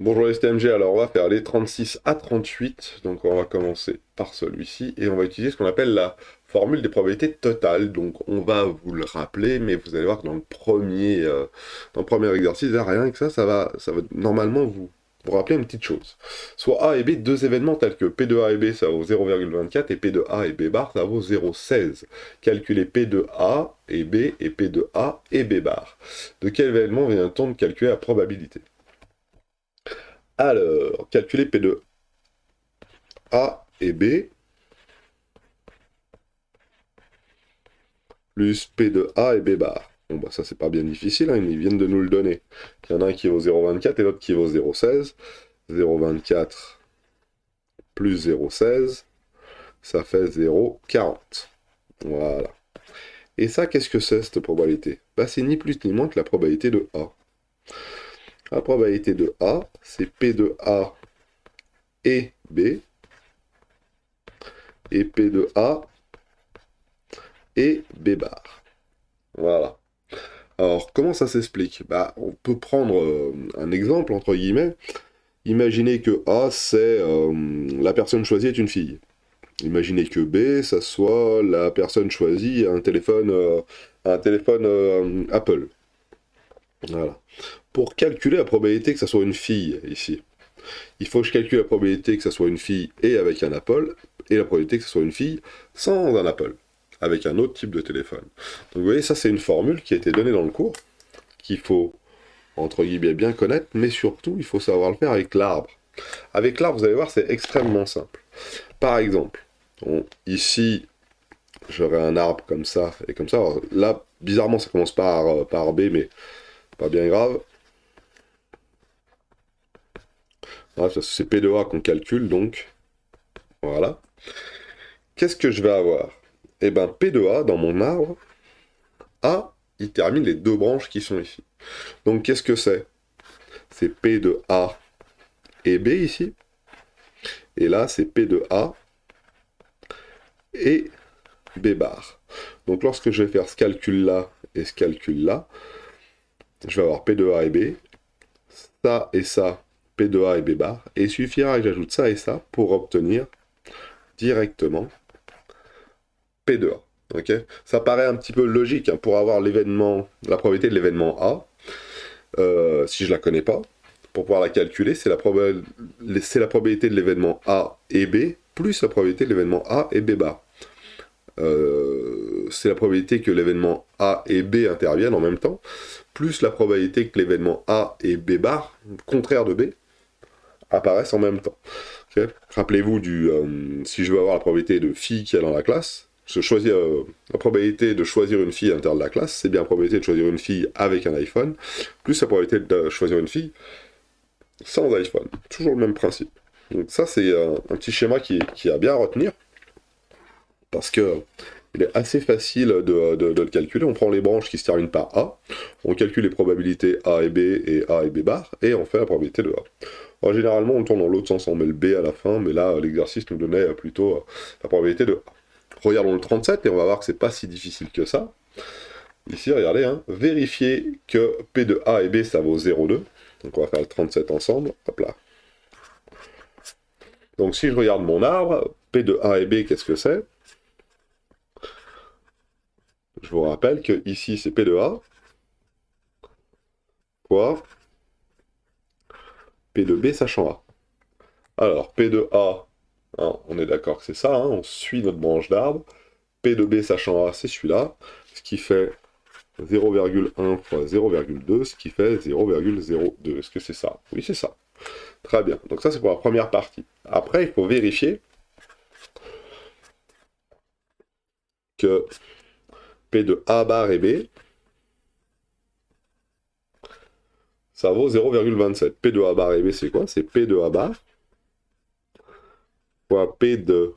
Bonjour les STMG, alors on va faire les 36 à 38, donc on va commencer par celui-ci, et on va utiliser ce qu'on appelle la formule des probabilités totales, donc on va vous le rappeler, mais vous allez voir que dans le premier exercice, là, rien que ça va normalement vous rappeler une petite chose. Soit A et B, deux événements tels que P de A et B, ça vaut 0,24, et P de A et B bar, ça vaut 0,16. Calculez P de A et B, et P de A et B bar. De quel événement vient-on de calculer la probabilité? Alors, calculer P de A et B, plus P de A et B bar. Bon, bah ça, c'est pas bien difficile, hein, ils viennent de nous le donner. Il y en a un qui vaut 0,24 et l'autre qui vaut 0,16. 0,24 plus 0,16, ça fait 0,40. Voilà. Et ça, qu'est-ce que c'est, cette probabilité? Bah, c'est ni plus ni moins que la probabilité de A. La probabilité de A, c'est P de A et B, et P de A et B bar. Voilà. Alors, comment ça s'explique? Bah, on peut prendre un exemple, entre guillemets. Imaginez que A, c'est la personne choisie est une fille. Imaginez que B, ça soit la personne choisie un téléphone Apple. Voilà. Pour calculer la probabilité que ça soit une fille, ici, il faut que je calcule la probabilité que ça soit une fille et avec un Apple, et la probabilité que ça soit une fille sans un Apple, avec un autre type de téléphone. Donc vous voyez, ça c'est une formule qui a été donnée dans le cours, qu'il faut entre guillemets bien connaître, mais surtout il faut savoir le faire avec l'arbre. Avec l'arbre, vous allez voir, c'est extrêmement simple. Par exemple, ici, j'aurais un arbre comme ça et comme ça. Alors, là, bizarrement, ça commence par B, mais pas bien grave. Voilà, c'est P de A qu'on calcule, donc voilà. Qu'est-ce que je vais avoir? Eh bien, P de A, dans mon arbre, A, il termine les deux branches qui sont ici. Donc, qu'est-ce que c'est? C'est P de A et B ici. Et là, c'est P de A et B bar. Donc lorsque je vais faire ce calcul-là et ce calcul-là, je vais avoir P de A et B, ça et ça, P de A et B bar, et il suffira que j'ajoute ça et ça pour obtenir directement P de A. Okay, ça paraît un petit peu logique hein, pour avoir la probabilité de l'événement A, si je la connais pas. Pour pouvoir la calculer, c'est la probabilité de l'événement A et B plus la probabilité de l'événement A et B bar. C'est la probabilité que l'événement A et B interviennent en même temps, plus la probabilité que l'événement A et B bar, contraire de B, apparaissent en même temps. Okay, rappelez-vous si je veux avoir la probabilité de fille qui est dans la classe, la probabilité de choisir une fille à l'intérieur de la classe, c'est bien la probabilité de choisir une fille avec un iPhone, plus la probabilité de choisir une fille sans iPhone. Toujours le même principe. Donc ça, c'est un petit schéma qui est à bien retenir, parce que il est assez facile de le calculer. On prend les branches qui se terminent par A, on calcule les probabilités A et B bar, et on fait la probabilité de A. Alors, généralement, on tourne dans l'autre sens, on met le B à la fin, mais là, l'exercice nous donnait plutôt la probabilité de A. Regardons le 37, et on va voir que c'est pas si difficile que ça. Ici, regardez, hein, vérifiez que P de A et B, ça vaut 0,2. Donc on va faire le 37 ensemble, hop là. Donc si je regarde mon arbre, P de A et B, qu'est-ce que c'est? Je vous rappelle que ici c'est P de A fois P de B sachant A. Alors P de A, hein, on est d'accord que c'est ça, hein, on suit notre branche d'arbre. P de B sachant A, c'est celui-là, ce qui fait 0,1 fois 0,2, ce qui fait 0,02. Est-ce que c'est ça? Oui, c'est ça. Très bien. Donc ça, c'est pour la première partie. Après, il faut vérifier que P de A bar et B, ça vaut 0,27. P de A bar et B, c'est quoi? C'est P de A bar fois P de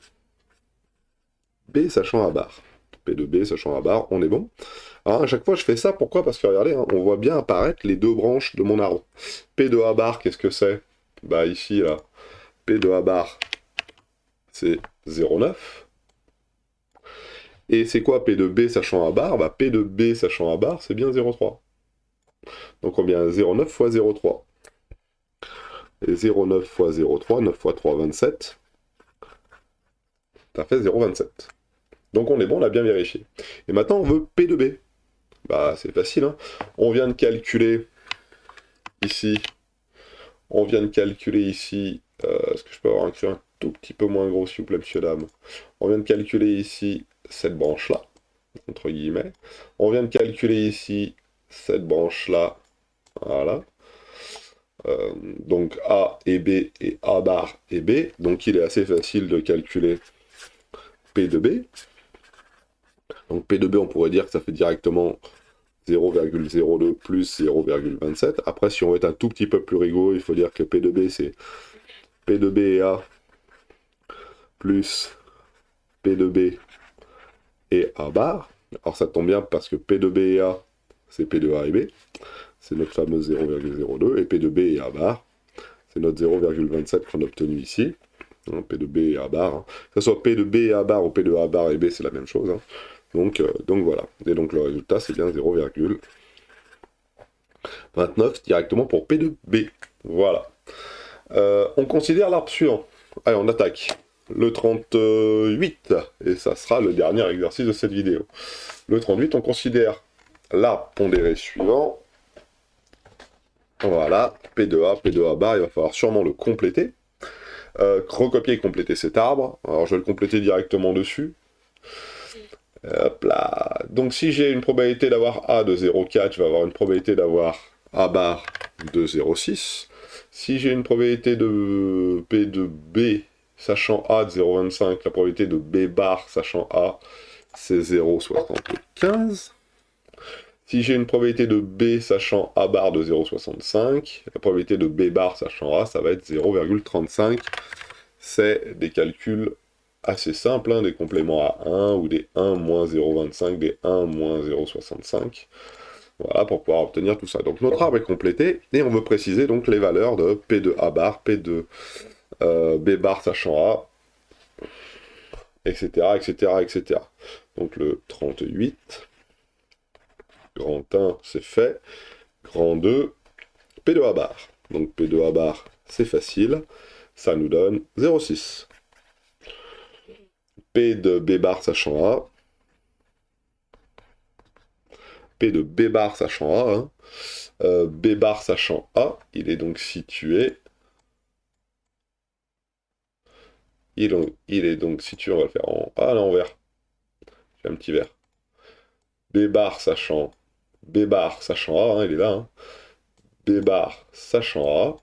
B sachant A bar. P de B sachant A bar, on est bon. Alors, à chaque fois, je fais ça, pourquoi? Parce que regardez, hein, on voit bien apparaître les deux branches de mon arbre. P de A bar, qu'est-ce que c'est? Bah ici, là, P de A bar, c'est 0,9. Et c'est quoi P de B sachant A bar? Bah P de B sachant A bar, c'est bien 0,3. Donc on vient 0,9 fois 0,3. Et 0,9 fois 0,3, 9 fois 3, 27. Ça fait 0,27. Donc on est bon, on a bien vérifié. Et maintenant, on veut P de B. Bah, c'est facile, hein. On vient de calculer ici. On vient de calculer ici. Est-ce que je peux avoir un crayon un tout petit peu moins gros, s'il vous plaît, monsieur, dame? On vient de calculer ici cette branche-là, entre guillemets. On vient de calculer ici cette branche-là. Voilà. Donc A et B et A bar et B. Donc il est assez facile de calculer P de B. Donc P de B, on pourrait dire que ça fait directement 0,02 plus 0,27. Après, si on veut être un tout petit peu plus rigolo, il faut dire que P de B, c'est P de B et A plus P de B et A bar. Alors ça tombe bien parce que P de B et A, c'est P de A et B. C'est notre fameux 0,02. Et P de B et A bar, c'est notre 0,27 qu'on a obtenu ici. P de B et A bar. Que ce soit P de B et A bar ou P de A bar et B, c'est la même chose. Donc voilà. Et donc le résultat, c'est bien 0,29 directement pour P de B. Voilà. On considère l'arbre suivant. Allez, on attaque. Le 38. Et ça sera le dernier exercice de cette vidéo. Le 38, on considère l'arbre pondéré suivant. Voilà. P de A, P de A bar. Il va falloir sûrement le compléter. Recopier et compléter cet arbre. Alors je vais le compléter directement dessus. Hop là. Donc si j'ai une probabilité d'avoir A de 0,4, je vais avoir une probabilité d'avoir A bar de 0,6. Si j'ai une probabilité de P de B sachant A de 0,25, la probabilité de B bar sachant A, c'est 0,75. Si j'ai une probabilité de B sachant A bar de 0,65, la probabilité de B bar sachant A, ça va être 0,35. C'est des calculs assez simples, hein, des compléments à 1 ou des 1 moins 0,25, des 1 moins 0,65. Voilà, pour pouvoir obtenir tout ça. Donc notre arbre est complété, et on veut préciser donc les valeurs de P de A bar, P de B bar sachant A, etc., etc., etc. Donc le 38, grand 1, c'est fait. Grand 2, P de A bar. Donc P de A bar, c'est facile. Ça nous donne 0,6. P de B bar sachant A. P de B bar sachant A. Hein. B bar sachant A, il est donc situé. Il est donc situé, on va le faire en A à l'envers. J'ai un petit verre. B bar sachant A, hein, il est là. Hein. B bar sachant A,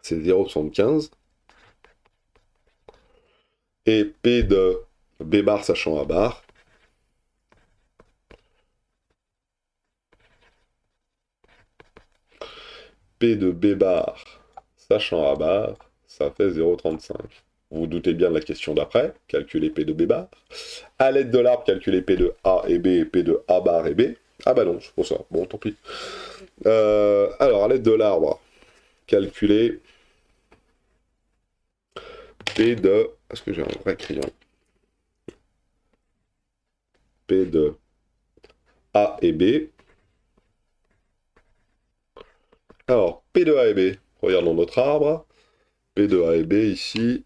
c'est 0,75. Et P de B bar sachant A bar, P de B bar sachant A bar, ça fait 0,35. Vous vous doutez bien de la question d'après, calculer P de B bar. À l'aide de l'arbre, calculer P de A et B et P de A bar et B. Ah bah non, c'est pour ça. Bon, tant pis. Alors, à l'aide de l'arbre, calculer P de... Est-ce que j'ai un vrai crayon? P de A et B. Alors, P de A et B, regardons notre arbre. P de A et B ici.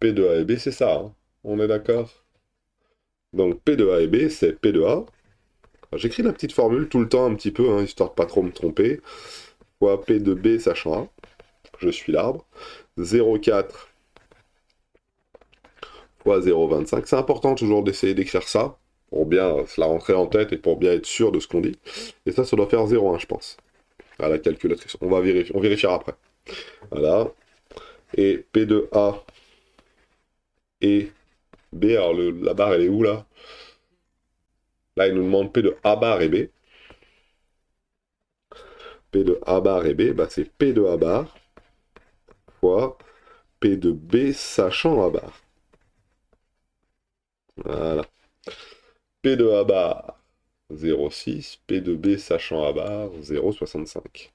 P de A et B, c'est ça, hein. On est d'accord? Donc P de A et B, c'est P de A. J'écris la petite formule tout le temps un petit peu, hein, histoire de pas trop me tromper. Fois P de B sachant A. Je suis l'arbre. 0,4 fois 0,25. C'est important toujours d'essayer d'écrire ça, pour bien se la rentrer en tête et pour bien être sûr de ce qu'on dit. Et ça doit faire 0,1, je pense, à la calculatrice. On vérifiera après. Voilà. Et P de A et B, alors la barre, elle est où, là? Là, il nous demande P de A bar et B. P de A bar et B, bah, c'est P de A bar fois P de B sachant A bar. Voilà. P de A bar, 0,6. P de B sachant A bar, 0,65.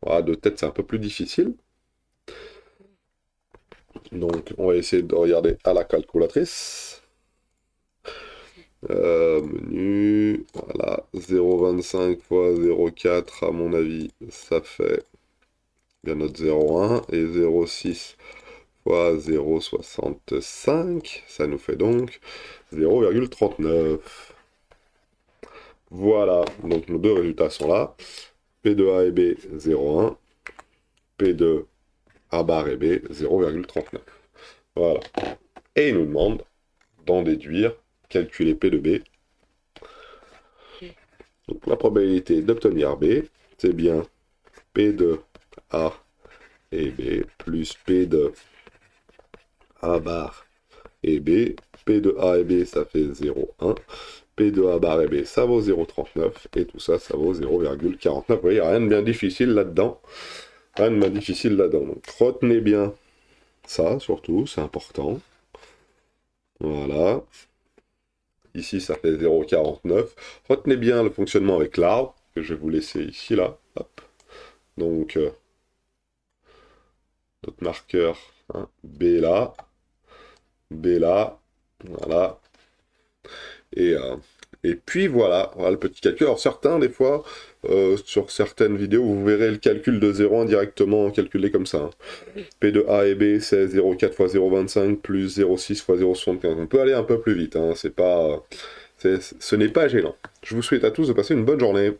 Voilà, de tête, c'est un peu plus difficile. Donc, on va essayer de regarder à la calculatrice. Menu, voilà, 0,25 fois 0,4, à mon avis, ça fait bien notre 0,1, et 0,6 fois 0,65, ça nous fait donc 0,39. Voilà, donc nos deux résultats sont là. P de A et B, 0,1. P de A bar et B, 0,39. Voilà. Et il nous demande d'en déduire, calculer P de B. Donc la probabilité d'obtenir B, c'est bien P de A et B plus P de A bar et B. P de A et B, ça fait 0,1. P de A bar et B, ça vaut 0,39. Et tout ça, ça vaut 0,49. Vous voyez, rien de bien difficile là-dedans. Rien de bien difficile là-dedans. Donc retenez bien ça, surtout, c'est important. Voilà. Ici, ça fait 0,49. Retenez bien le fonctionnement avec l'arbre, que je vais vous laisser ici, là. Hop. Donc, notre marqueur, hein, B là, B là, voilà. Et puis voilà, voilà le petit calcul. Alors certains, des fois, sur certaines vidéos, vous verrez le calcul de 0,1 directement calculé comme ça. Hein. P de A et B, c'est 0,4 fois 0,25 plus 0,6 fois 0,75. On peut aller un peu plus vite, hein, ce n'est pas gênant. Je vous souhaite à tous de passer une bonne journée.